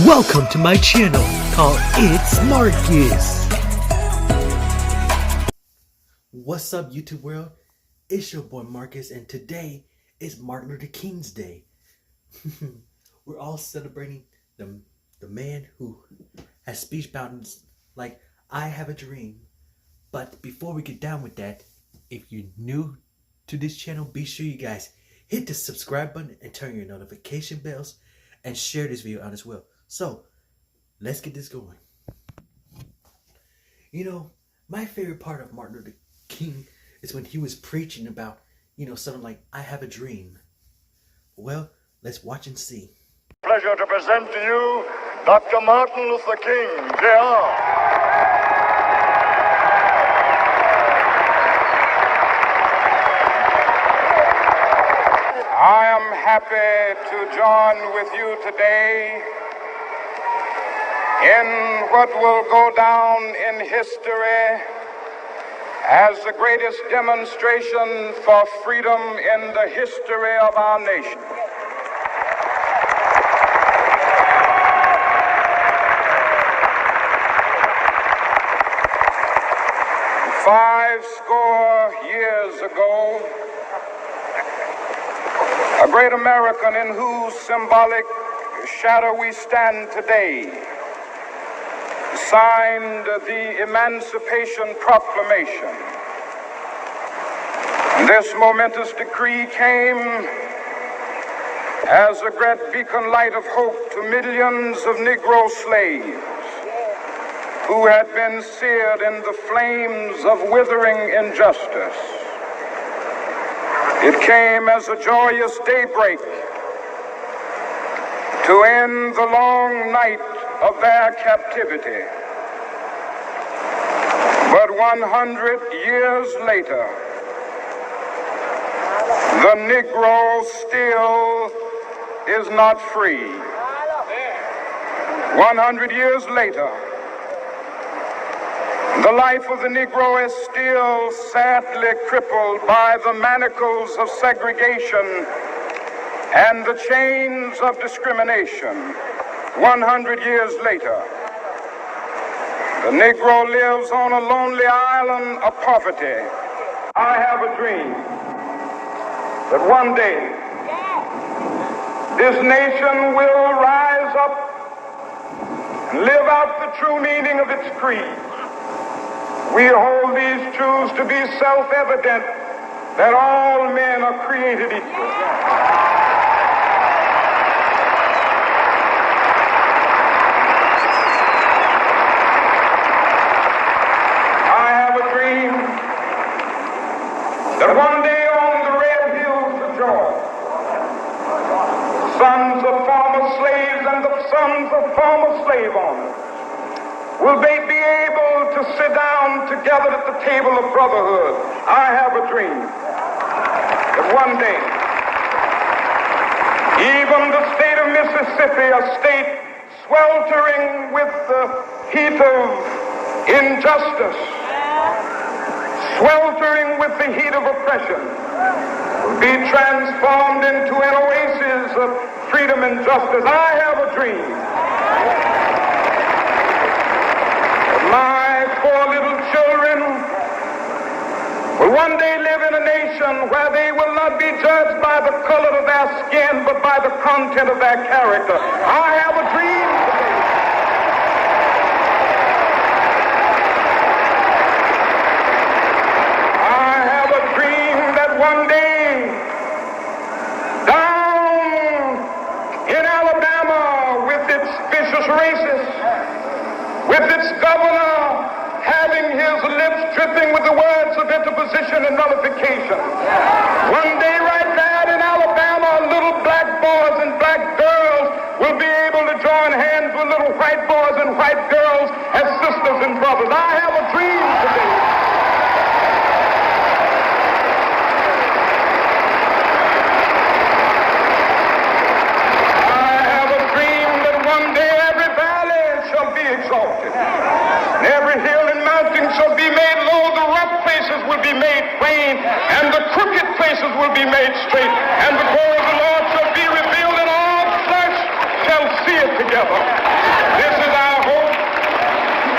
Welcome to my channel called It's Marcus. What's up, YouTube world? It's your boy Marcus, and today is Martin Luther King's Day. We're all celebrating the man who has speech mountains like I have a dream. But before we get down with that, if you're new to this channel, be sure you guys hit the subscribe button and turn your notification bells and share this video out as well. So, let's get this going. You know, my favorite part of Martin Luther King is when he was preaching about, something like, I have a dream. Well, let's watch and see. Pleasure to present to you Dr. Martin Luther King, Jr. I am happy to join with you today in what will go down in history as the greatest demonstration for freedom in the history of our nation. Five score years ago, a great American in whose symbolic shadow we stand today signed the Emancipation Proclamation. This momentous decree came as a great beacon light of hope to millions of Negro slaves who had been seared in the flames of withering injustice. It came as a joyous daybreak to end the long night of their captivity. But 100 years later, the Negro still is not free. 100 years later, the life of the Negro is still sadly crippled by the manacles of segregation and the chains of discrimination. 100 years later, the Negro lives on a lonely island of poverty. I have a dream that one day this nation will rise up and live out the true meaning of its creed. We hold these truths to be self-evident, that all men are created equal. That one day on the red hills of Georgia, sons of former slaves and the sons of former slave owners will they be able to sit down together at the table of brotherhood. I have a dream that one day, even the state of Mississippi, a state sweltering with the heat of injustice, sweltering with the heat of oppression, will be transformed into an oasis of freedom and justice. I have a dream that my four little children will one day live in a nation where they will not be judged by the color of their skin, but by the content of their character. I have a dream today. One day, down in Alabama, with its governor having his lips dripping with the words of interposition and nullification. One day right there in Alabama, little black boys and black girls will be able to join hands with little white boys and white girls as sisters and brothers. I have a dream today. I have a dream that one day every valley shall be exalted. And every hill and mountain shall be made low, the rough places will be made plain, and the crooked places will be made straight, and the glory of the Lord shall be revealed, and all flesh shall see it together. This is our hope.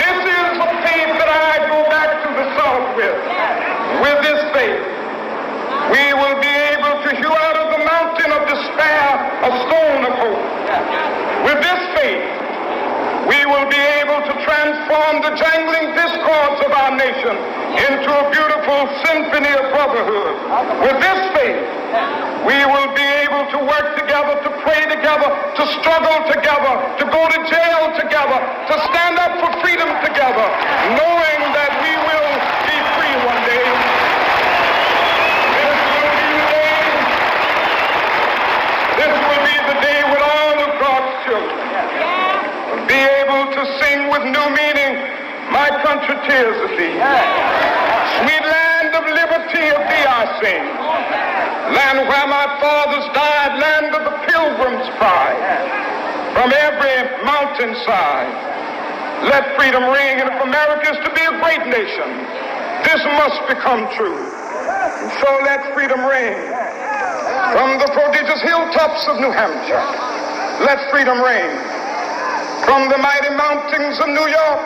This is the faith that I go back to the South with. With this faith, we will be able to hew out of the mountain of despair a stone of hope. With this faith, we will be able to transform the jangling discords of our nation into a beautiful symphony of brotherhood. With this faith, we will be able to work together, to pray together, to struggle together, to go to jail together, to stand up for freedom together, knowing that we will be free one day. This will be the day when all of God's children will be able to sing with new meaning, my country tears of thee. Sweet land of liberty, of thee I sing. Land where my fathers died, land of the pilgrim's pride. From every mountainside, let freedom ring. And if America is to be a great nation, this must become true. And so let freedom ring. From the prodigious hilltops of New Hampshire, let freedom ring. From the mighty mountains of New York,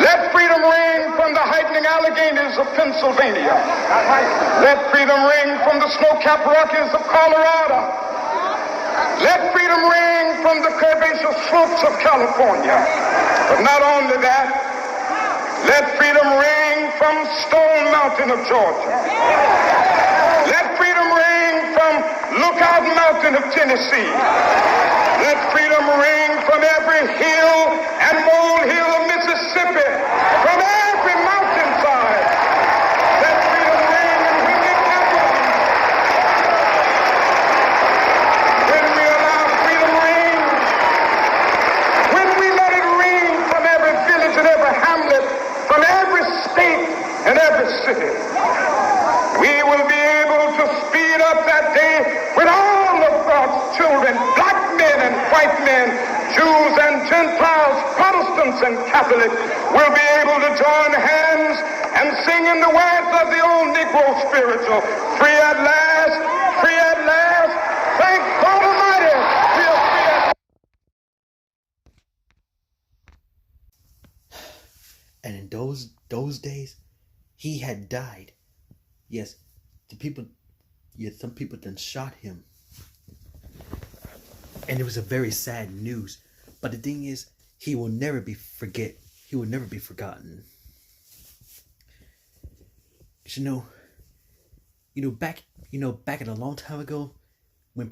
let freedom ring. From the heightening Alleghenies of Pennsylvania, let freedom ring. From the snow-capped Rockies of Colorado, let freedom ring. From the curvaceous slopes of California. But not only that, let freedom ring from Stone Mountain of Georgia. Let freedom ring from Lookout Mountain of Tennessee. Let freedom ring from every hill and molehill of Mississippi, from every mountainside. Let freedom ring, and when it happens, when we allow freedom ring, when we let it ring from every village and every hamlet, from every state and every city, we will be able to speed up that day when all of God's children, black men and white men, Jews and Gentiles, Protestants and Catholics, will be able to join hands and sing in the words of the old Negro spiritual, free at last, free at last, thank God Almighty, we are free at last. And in those days, he had died. Yes, some people then shot him. And it was a very sad news. But the thing is, he will never be forgotten. Back in a long time ago, when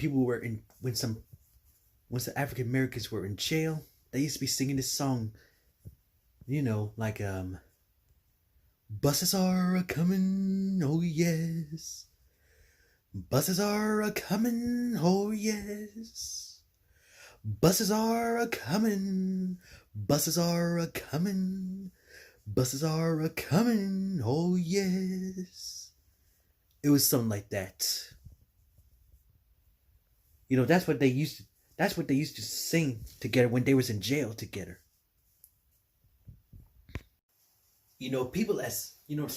some African Americans were in jail, they used to be singing this song, like buses are a-comin', oh yes. Buses are a-comin', oh yes. Buses are a-comin', buses are a-comin', buses are a-comin', oh yes. It was something like that. That's what they used to sing together when they was in jail together. Some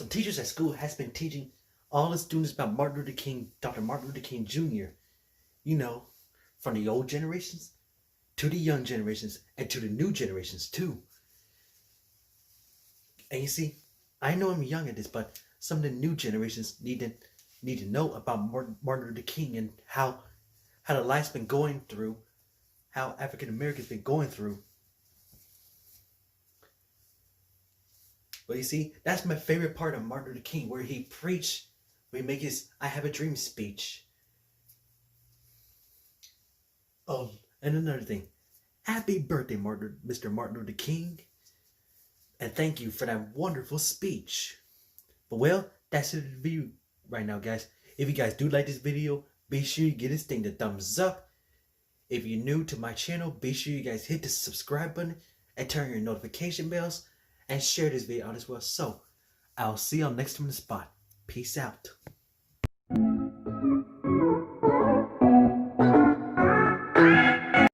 teachers at school has been teaching all the students about Dr. Martin Luther King Jr. From the old generations to the young generations and to the new generations too. And you see, I know I'm young at this, but some of the new generations need to know about Martin Luther King and how the life's been going through, how African Americans been going through. But you see, that's my favorite part of Martin Luther King, where he preached, where he make his I Have a Dream speech. Oh, and another thing. Happy birthday, Mr. Martin Luther King. And thank you for that wonderful speech. But well, that's it for the video right now, guys. If you guys do like this video, be sure you give this thing the thumbs up. If you're new to my channel, be sure you guys hit the subscribe button and turn your notification bells and share this video out as well. So, I'll see y'all next time in the spot. Peace out.